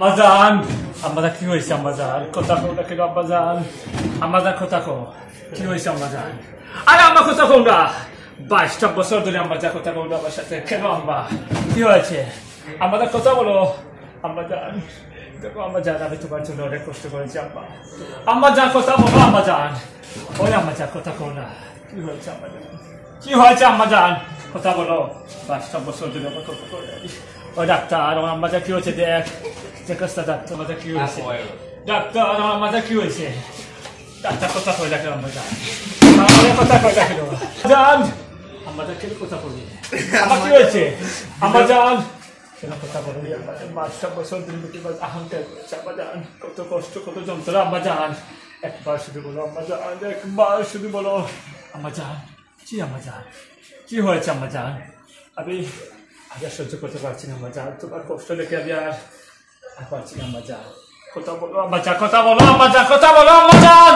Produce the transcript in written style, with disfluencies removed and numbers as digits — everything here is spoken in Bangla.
আম্মাজান আম্মাজান কি হয়েছে আম্মাজান কথা কও না কেন আম্মাজান আম্মাজান কথা কও কি হয়েছে আম্মাজান আরে আম্মা কথা কও না 22টা বছর ধরে আম্মাজান কথা কও না আমার সাথে কেন আম্মা কি হয়েছে আম্মাজান কথা বলো আম্মাজান দেখো আম্মাজান আমি তোমার জন্য অনেক কষ্ট করেছি আম্মা আম্মাজান কথা বলো আম্মাজান ওই আম্মাজান কথা কও না কি হয়েছে আম্মাজান কি হয়েছে আম্মাজান কথা বলো 22টা বছর ধরে আমার কথা করে ও ডাক্তার আমার আম্মাজান কি হয়েছে দেখ চেকস্তা ডাক্তার আমাদের কি হয়েছে ডাক্তার আমার আম্মাজান কি হয়েছে ডাক্তার কথা কই ডাক্তার আম্মাজান আমাদের কথা কই ডাক্তার জান আম্মাজান কি কথা বলি আমার কি হয়েছে আম্মাজান কেন কথা বলি আম্মাজান 22টা বছর ধরে মুখে বাজ আহঙ্কার করেছে আম্মাজান কত কষ্ট কত যন্ত্রণা আম্মাজান একবার শুধু বলো আম্মাজান একবার শুধু বলো আম্মাজান আম্মাজান কি হয়েছে আম্মাজান আমি আজ সহ্য করতে পারছি না আম্মাজান তোমার কষ্ট দেখে আমি আর পারছি না আম্মাজান কথা বলো আম্মাজান কথা বলো আম্মাজান কথা বলো আম্মাজান